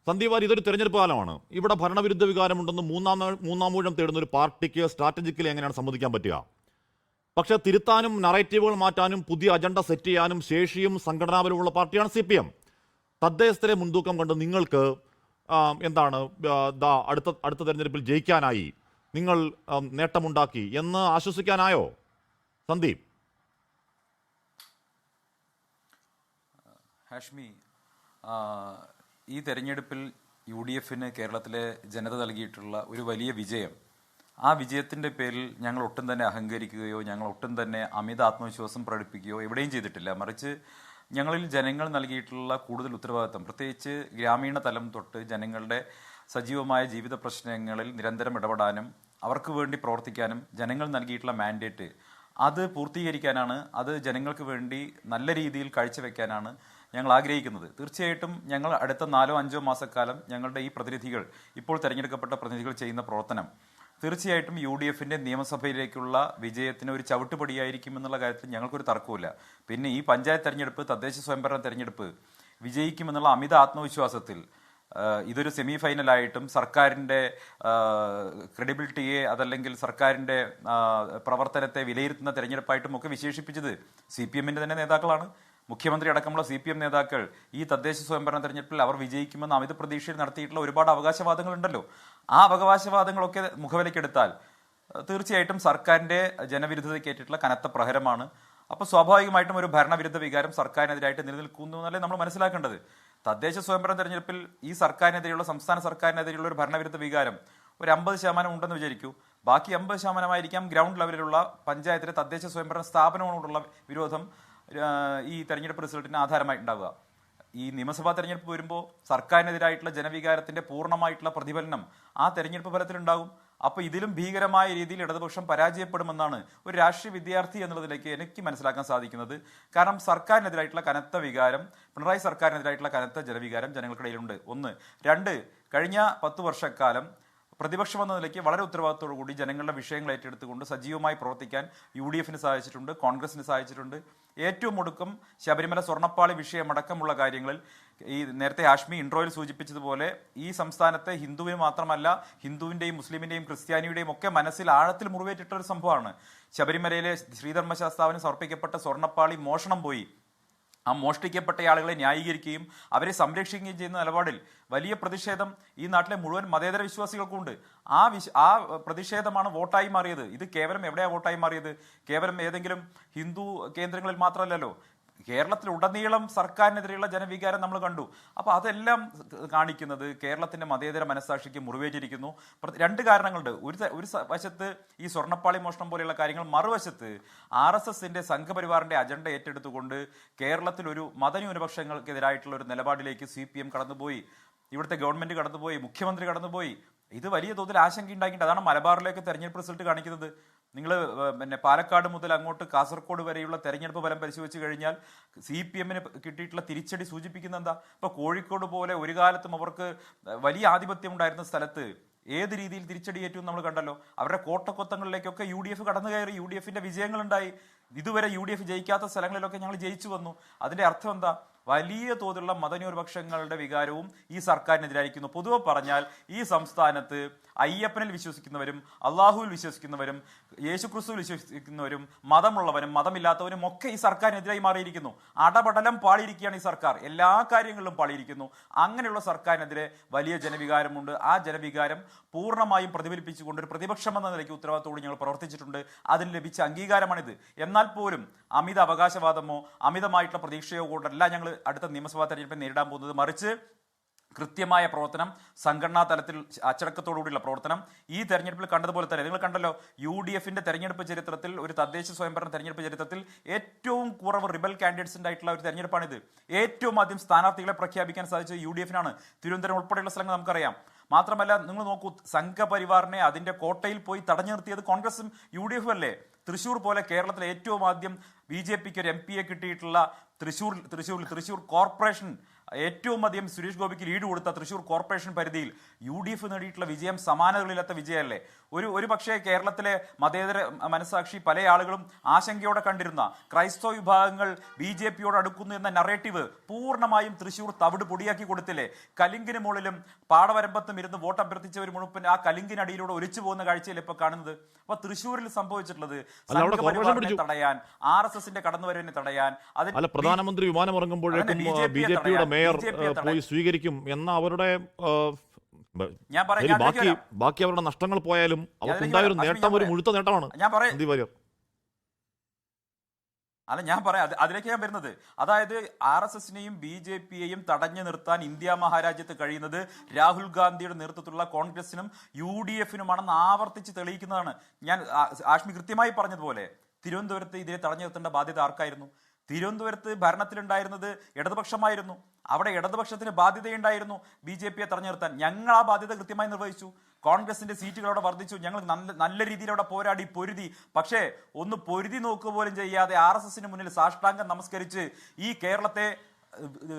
സന്ദീപ് വാര്യർ, ഇതൊരു തെരഞ്ഞെടുപ്പ് കാലമാണ്. ഇവിടെ ഭരണവിരുദ്ധ വികാരമുണ്ടെന്ന് മൂന്നാമൂഴം തേടുന്ന ഒരു പാർട്ടിക്ക് സ്ട്രാറ്റജിക്കലി എങ്ങനെയാണ് സമ്മതിക്കാൻ പറ്റുക? പക്ഷേ തിരുത്താനും നറേറ്റീവുകൾ മാറ്റാനും പുതിയ അജണ്ട സെറ്റ് ചെയ്യാനും ശേഷിയും സംഘടനാപരമുള്ള പാർട്ടിയാണ് CPM. തദ്ദേശത്തിലെ മുൻതൂക്കം കണ്ട് നിങ്ങൾക്ക് എന്താണ് അടുത്ത തെരഞ്ഞെടുപ്പിൽ ജയിക്കാനായി, നിങ്ങൾ നേട്ടമുണ്ടാക്കി എന്ന് ആശ്വസിക്കാനായോ സന്ദീപ്? ഹാഷ്മി, ഈ തെരഞ്ഞെടുപ്പിൽ UDFന് കേരളത്തിലെ ജനത നൽകിയിട്ടുള്ള ഒരു വലിയ വിജയം, ആ വിജയത്തിൻ്റെ പേരിൽ ഞങ്ങൾ ഒട്ടും തന്നെ അഹങ്കരിക്കുകയോ ഞങ്ങൾ ഒട്ടും തന്നെ അമിത ആത്മവിശ്വാസം പ്രകടിപ്പിക്കുകയോ എവിടെയും ചെയ്തിട്ടില്ല. മറിച്ച് ഞങ്ങളിൽ ജനങ്ങൾ നൽകിയിട്ടുള്ള കൂടുതൽ ഉത്തരവാദിത്വം, പ്രത്യേകിച്ച് ഗ്രാമീണ തലം തൊട്ട് ജനങ്ങളുടെ സജീവമായ ജീവിത പ്രശ്നങ്ങളിൽ നിരന്തരം ഇടപെടാനും അവർക്ക് വേണ്ടി പ്രവർത്തിക്കാനും ജനങ്ങൾ നൽകിയിട്ടുള്ള മാൻഡേറ്റ് അത് പൂർത്തീകരിക്കാനാണ്, അത് ജനങ്ങൾക്ക് വേണ്ടി നല്ല രീതിയിൽ കാഴ്ചവെക്കാനാണ് ഞങ്ങൾ ആഗ്രഹിക്കുന്നത്. തീർച്ചയായിട്ടും ഞങ്ങൾ അടുത്ത 4-5 മാസക്കാലം ഞങ്ങളുടെ ഈ പ്രതിനിധികൾ, ഇപ്പോൾ തിരഞ്ഞെടുക്കപ്പെട്ട പ്രതിനിധികൾ ചെയ്യുന്ന പ്രവർത്തനം തീർച്ചയായിട്ടും UDFന്റെ നിയമസഭയിലേക്കുള്ള വിജയത്തിന് ഒരു ചവിട്ടുപടിയായിരിക്കും എന്നുള്ള കാര്യത്തിൽ ഞങ്ങൾക്കൊരു തർക്കവുമില്ല. പിന്നെ ഈ പഞ്ചായത്ത് തെരഞ്ഞെടുപ്പ്, തദ്ദേശ സ്വയംഭരണ തെരഞ്ഞെടുപ്പ് വിജയിക്കുമെന്നുള്ള അമിത ആത്മവിശ്വാസത്തിൽ ഇതൊരു സെമി ഫൈനലായിട്ടും സർക്കാരിൻ്റെ ക്രെഡിബിലിറ്റിയെ അതല്ലെങ്കിൽ സർക്കാരിൻ്റെ പ്രവർത്തനത്തെ വിലയിരുത്തുന്ന തെരഞ്ഞെടുപ്പായിട്ടും ഒക്കെ വിശേഷിപ്പിച്ചത് CPMന്റെ തന്നെ നേതാക്കളാണ്. മുഖ്യമന്ത്രി അടക്കമുള്ള CPM നേതാക്കൾ ഈ തദ്ദേശ സ്വയംഭരണ തെരഞ്ഞെടുപ്പിൽ അവർ വിജയിക്കുമെന്ന് അമിത പ്രതീക്ഷയിൽ നടത്തിയിട്ടുള്ള ഒരുപാട് അവകാശവാദങ്ങളുണ്ടല്ലോ. ആ അവകാശവാദങ്ങളൊക്കെ മുഖവിലക്കെടുത്താൽ തീർച്ചയായിട്ടും സർക്കാരിൻ്റെ ജനവിരുദ്ധതയ്ക്കേറ്റിട്ടുള്ള കനത്ത പ്രഹരമാണ്. അപ്പോൾ സ്വാഭാവികമായിട്ടും ഒരു ഭരണവിരുദ്ധ വികാരം സർക്കാരിനെതിരായിട്ട് നിലനിൽക്കുന്നു എന്നല്ലേ നമ്മൾ മനസ്സിലാക്കേണ്ടത്. തദ്ദേശ സ്വയംഭരണ തെരഞ്ഞെടുപ്പിൽ ഈ സർക്കാരിനെതിരെയുള്ള, സംസ്ഥാന സർക്കാരിനെതിരെയുള്ള ഒരു ഭരണവിരുദ്ധ വികാരം ഒരു 50% ഉണ്ടെന്ന് വിചാരിക്കൂ. ബാക്കി 50% ഗ്രൗണ്ട് ലെവലിലുള്ള പഞ്ചായത്തിലെ തദ്ദേശ സ്വയംഭരണ സ്ഥാപനങ്ങളോടുള്ള വിരോധം ഈ തെരഞ്ഞെടുപ്പ് റിസൾട്ടിന് ആധാരമായിട്ടുണ്ടാവുക. ഈ നിയമസഭാ തെരഞ്ഞെടുപ്പ് വരുമ്പോൾ സർക്കാരിനെതിരായിട്ടുള്ള ജനവികാരത്തിന്റെ പൂർണ്ണമായിട്ടുള്ള പ്രതിഫലനം ആ തെരഞ്ഞെടുപ്പ് ഫലത്തിലുണ്ടാകും. അപ്പോൾ ഇതിലും ഭീകരമായ രീതിയിൽ ഇടതുപക്ഷം പരാജയപ്പെടുമെന്നാണ് ഒരു രാഷ്ട്രീയ വിദ്യാർത്ഥി എന്നുള്ളതിലേക്ക് എനിക്ക് മനസ്സിലാക്കാൻ സാധിക്കുന്നത്. കാരണം സർക്കാരിനെതിരായിട്ടുള്ള കനത്ത വികാരം, പിണറായി സർക്കാരിനെതിരായിട്ടുള്ള കനത്ത ജനവികാരം ജനങ്ങൾക്കിടയിലുണ്ട്. 1. 2, കഴിഞ്ഞ 10 വർഷക്കാലം പ്രതിപക്ഷം എന്ന നിലയ്ക്ക് വളരെ ഉത്തരവാദിത്തോടു കൂടി ജനങ്ങളുടെ വിഷയങ്ങൾ ഏറ്റെടുത്തുകൊണ്ട് സജീവമായി പ്രവർത്തിക്കാൻ UDFന് സാധിച്ചിട്ടുണ്ട്, കോൺഗ്രസിന് സാധിച്ചിട്ടുണ്ട്. ഏറ്റവും ഒടുക്കം ശബരിമല സ്വർണ്ണപ്പാളി വിഷയമടക്കമുള്ള കാര്യങ്ങളിൽ ഈ നേരത്തെ ഹാഷ്മി ഇൻട്രോയിൽ സൂചിപ്പിച്ചതുപോലെ ഈ സംസ്ഥാനത്തെ ഹിന്ദുവിന് മാത്രമല്ല, ഹിന്ദുവിൻ്റെയും മുസ്ലിമിൻ്റെയും ക്രിസ്ത്യാനിയുടെയും ഒക്കെ മനസ്സിൽ ആഴത്തിൽ മുറിവേറ്റിട്ട ഒരു സംഭവമാണ്. ശബരിമലയിലെ ശ്രീധർമ്മശാസ്താവിന് സമർപ്പിക്കപ്പെട്ട സ്വർണ്ണപ്പാളി മോഷണം പോയി. ആ മോഷ്ടിക്കപ്പെട്ട ആളുകളെ ന്യായീകരിക്കുകയും അവരെ സംരക്ഷിക്കുകയും ചെയ്യുന്ന നിലപാടിൽ വലിയ പ്രതിഷേധം ഈ നാട്ടിലെ മുഴുവൻ മതേതര വിശ്വാസികൾക്കുണ്ട്. ആ പ്രതിഷേധമാണ് വോട്ടായി മാറിയത്. ഇത് കേവലം എവിടെയാണ് വോട്ടായി മാറിയത്? കേവലം ഏതെങ്കിലും ഹിന്ദു കേന്ദ്രങ്ങളിൽ മാത്രമല്ലല്ലോ, കേരളത്തിലുടനീളം സർക്കാരിനെതിരെയുള്ള ജനവികാരം നമ്മൾ കണ്ടു. അപ്പോൾ അതെല്ലാം കാണിക്കുന്നത് കേരളത്തിന്റെ മതേതര മനസ്സാക്ഷിക്ക് മുറിവേറ്റിരിക്കുന്നു. 2 കാരണങ്ങളുണ്ട്. ഒരു വശത്ത് ഈ സ്വർണ്ണപ്പാളി മോഷണം പോലെയുള്ള കാര്യങ്ങൾ, മറുവശത്ത് RSSന്റെ സംഘപരിവാറിന്റെ അജണ്ട ഏറ്റെടുത്തുകൊണ്ട് കേരളത്തിൽ ഒരു മതന്യൂനപക്ഷങ്ങൾക്കെതിരായിട്ടുള്ള ഒരു നിലപാടിലേക്ക് CPM കടന്നുപോയി, ഇവിടുത്തെ ഗവൺമെന്റ് കടന്നുപോയി, മുഖ്യമന്ത്രി കടന്നുപോയി. ഇത് വലിയ തോതിൽ ആശങ്ക ഉണ്ടാക്കിയിട്ട് അതാണ് മലബാറിലേക്ക് തെരഞ്ഞെടുപ്പ് റിസൾട്ട് കാണിക്കുന്നത്. നിങ്ങൾ പാലക്കാട് മുതൽ അങ്ങോട്ട് കാസർഗോഡ് വരെയുള്ള തെരഞ്ഞെടുപ്പ് ഫലം പരിശോധിച്ച് കഴിഞ്ഞാൽ CPMന് കിട്ടിയിട്ടുള്ള തിരിച്ചടി സൂചിപ്പിക്കുന്ന എന്താ? ഇപ്പൊ കോഴിക്കോട് പോലെ ഒരു കാലത്തും അവർക്ക് വലിയ ആധിപത്യം ഉണ്ടായിരുന്ന സ്ഥലത്ത് ഏത് രീതിയിൽ തിരിച്ചടിയേറ്റും നമ്മൾ കണ്ടല്ലോ. അവരുടെ കോട്ടക്കൊത്തങ്ങളിലേക്കൊക്കെ UDF കടന്നു കയറി, UDFന്റെ വിജയങ്ങളുണ്ടായി. ഇതുവരെ UDF ജയിക്കാത്ത സ്ഥലങ്ങളിലൊക്കെ ഞങ്ങൾ ജയിച്ചു വന്നു. അതിന്റെ അർത്ഥം എന്താ? വലിയ തോതിലുള്ള മതന്യൂനപക്ഷങ്ങളുടെ വികാരവും ഈ സർക്കാരിനെതിരായിരിക്കുന്നു. പൊതുവെ പറഞ്ഞാൽ ഈ സംസ്ഥാനത്ത് അയ്യപ്പനിൽ വിശ്വസിക്കുന്നവരും അള്ളാഹുവിൽ വിശ്വസിക്കുന്നവരും യേശുക്രിസ്തുവിൽ വിശ്വസിക്കുന്നവരും മതമുള്ളവരും മതമില്ലാത്തവരും ഒക്കെ ഈ സർക്കാരിനെതിരായി മാറിയിരിക്കുന്നു. അടപടലം പാളിയിരിക്കുകയാണ് ഈ സർക്കാർ, എല്ലാ കാര്യങ്ങളിലും പാളിയിരിക്കുന്നു. അങ്ങനെയുള്ള സർക്കാരിനെതിരെ വലിയ ജനവികാരമുണ്ട്. ആ ജനവികാരം പൂർണ്ണമായും പ്രതിഫലിപ്പിച്ചുകൊണ്ട് ഒരു പ്രതിപക്ഷം എന്ന നിലയ്ക്ക് ഉത്തരവാദിത്തോടെ ഞങ്ങൾ പ്രവർത്തിച്ചിട്ടുണ്ട്. അതിന് ലഭിച്ച അംഗീകാരമാണിത്. എന്നാൽ പോലും അമിത അവകാശവാദമോ അമിതമായിട്ടുള്ള പ്രതീക്ഷയോ കൊണ്ടല്ല ഞങ്ങൾ അടുത്ത നിയമസഭാ തെരഞ്ഞെടുപ്പിൽ നേരിടാൻ പോകുന്നത്. മറിച്ച് കൃത്യമായ പ്രവർത്തനം, സംഘടനാ തലത്തിൽ അച്ചടക്കത്തോടുകൂടിയുള്ള പ്രവർത്തനം. ഈ തെരഞ്ഞെടുപ്പിൽ കണ്ടതുപോലെ തന്നെ നിങ്ങൾ കണ്ടല്ലോ, UDFന്റെ തെരഞ്ഞെടുപ്പ് ചരിത്രത്തിൽ, ഒരു തദ്ദേശ സ്വയംഭരണ തെരഞ്ഞെടുപ്പ് ചരിത്രത്തിൽ ഏറ്റവും കുറവ് റിബൽ കാൻഡിഡേറ്റ്സിന്റെ ആയിട്ടുള്ള ഒരു തെരഞ്ഞെടുപ്പാണിത്. ഏറ്റവും ആദ്യം സ്ഥാനാർത്ഥികളെ പ്രഖ്യാപിക്കാൻ സാധിച്ചത് UDFനാണ്. തിരുവനന്തപുരം ഉൾപ്പെടെയുള്ള സ്ഥലങ്ങൾ നമുക്കറിയാം. മാത്രമല്ല നിങ്ങൾ നോക്കൂ, സംഘപരിവാറിനെ അതിന്റെ കോട്ടയിൽ പോയി തടഞ്ഞു നിർത്തിയത് കോൺഗ്രസും UDFും അല്ലേ? തൃശ്ശൂർ പോലെ കേരളത്തിലെ ഏറ്റവും ആദ്യം BJPക്ക് ഒരു MP കിട്ടിയിട്ടുള്ള തൃശ്ശൂർ കോർപ്പറേഷൻ ഏറ്റവും അധികം സുരേഷ് ഗോപിക്ക് ലീഡ് കൊടുത്ത തൃശ്ശൂർ കോർപ്പറേഷൻ പരിധിയിൽ UDF നേടിയിട്ടുള്ള വിജയം സമാനതകളില്ലാത്ത വിജയമല്ലേ? ഒരു പക്ഷേ കേരളത്തിലെ മതേതര മനസാക്ഷി പല ആളുകളും ആശങ്കയോടെ കണ്ടിരുന്ന ക്രൈസ്തവ വിഭാഗങ്ങൾ BJPയോട് അടുക്കുന്നു എന്ന നറേറ്റീവ് പൂർണ്ണമായും തൃശ്ശൂർ തവിട് പൊടിയാക്കി കൊടുത്തില്ലേ? കലിങ്കിന് മുകളിലും പാടവരമ്പത്തും ഇരുന്ന് വോട്ട് അഭ്യർത്ഥിച്ചവർ മുഴുവൻ ആ കലിങ്കിനടിയിലൂടെ ഒലിച്ചു പോകുന്ന കാഴ്ചയിൽ ഇപ്പൊ കാണുന്നത്. അപ്പൊ തൃശ്ശൂരിൽ സംഭവിച്ചിട്ടുള്ളത് സംഘപരിവാറിനെ തടയാൻ, RSSന്റെ കടന്നുവരവിനെ തടയാൻ, പ്രധാനമന്ത്രി വിമാനം ഇറങ്ങുമ്പോഴേക്കും BJPയുടെ മേയർ പോയി സ്വീകരിക്കും എന്ന അവരുടെ ബാക്കി അവരുടെ നഷ്ടങ്ങൾ പോയാലും അവർക്കുണ്ടായ ഒരു നേട്ടം ഒരു മുഴുത്ത നേട്ടമാണ്. ഞാൻ പറയാം അതിലേക്ക് ഞാൻ വരുന്നത്. അതായത് RSSനെയും BJPയെയും തടഞ്ഞു നിർത്താൻ ഇന്ത്യ മഹാരാജ്യത്ത് കഴിയുന്നത് രാഹുൽ ഗാന്ധിയുടെ നേതൃത്വത്തിലുള്ള കോൺഗ്രസിനും UDFനുമാണെന്ന് ആവർത്തിച്ച് തെളിയിക്കുന്നതാണ്. ഞാൻ ആഷ്മി കൃത്യമായി പറഞ്ഞതുപോലെ തിരുവനന്തപുരത്ത് ഇതിനെ തടഞ്ഞു നിർത്തേണ്ട ബാധ്യത ആർക്കായിരുന്നു? തിരുവനന്തപുരത്ത് ഭരണത്തിലുണ്ടായിരുന്നത് ഇടതുപക്ഷമായിരുന്നു. അവിടെ ഇടതുപക്ഷത്തിന് ബാധ്യതയുണ്ടായിരുന്നു BJPയെ തടഞ്ഞു നിർത്താൻ. ഞങ്ങൾ ആ ബാധ്യത കൃത്യമായി നിർവഹിച്ചു. കോൺഗ്രസിന്റെ സീറ്റുകൾ അവിടെ വർദ്ധിച്ചു. ഞങ്ങൾ നല്ല രീതിയിൽ അവിടെ പോരാടി പൊരുതി. പക്ഷേ ഒന്ന് പൊരുതി നോക്കുക പോലും ചെയ്യാതെ RSSന് മുന്നിൽ സാഷ്ടാംഗം നമസ്കരിച്ച് ഈ കേരളത്തെ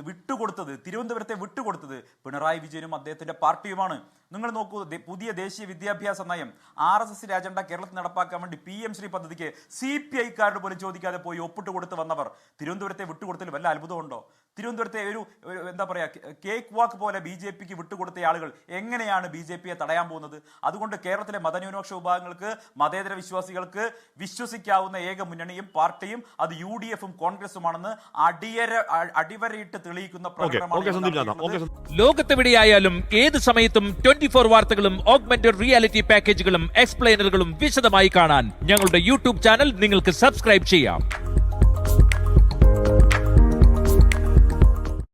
വിട്ടുകൊടുത്തത്, തിരുവനന്തപുരത്തെ വിട്ടുകൊടുത്തത് പിണറായി വിജയനും അദ്ദേഹത്തിന്റെ പാർട്ടിയുമാണ്. നിങ്ങൾ നോക്കൂ, പുതിയ ദേശീയ വിദ്യാഭ്യാസ നയം RSSന്റെ അജണ്ട കേരളത്തിൽ നടപ്പാക്കാൻ വേണ്ടി PM ശ്രീ പദ്ധതിക്ക് CPI-കാരോട് പോലും ചോദിക്കാതെ പോയി ഒപ്പിട്ട് കൊടുത്ത് വന്നവർ തിരുവനന്തപുരത്തെ വിട്ടുകൊടുത്തതിൽ വല്ല അത്ഭുതമുണ്ടോ? തിരുവനന്തപുരത്തെ ഒരു എന്താ പറയാ കേക്ക് വാക്ക് പോലെ BJPക്ക് വിട്ടുകൊടുത്ത ആളുകൾ എങ്ങനെയാണ് BJPയെ തടയാൻ പോകുന്നത്? അതുകൊണ്ട് കേരളത്തിലെ മതന്യൂനപക്ഷ വിഭാഗങ്ങൾക്ക്, മതേതര വിശ്വാസികൾക്ക് വിശ്വസിക്കാവുന്ന ഏക മുന്നണിയും പാർട്ടിയും അത് UDFും കോൺഗ്രസുമാണെന്ന് അടിവരയിട്ട് തെളിയിക്കുന്ന പ്രകടനമാണ്. ലോകത്തെവിടെയായാലും ഏത് സമയത്തും 24 വാർത്തകളും ഓഗ്മെന്റഡ് റിയാലിറ്റി പാക്കേജുകളും എക്സ്പ്ലെയിനറുകളും വിശദമായി കാണാൻ ഞങ്ങളുടെ YouTube ചാനൽ നിങ്ങൾക്ക് സബ്സ്ക്രൈബ് ചെയ്യാം.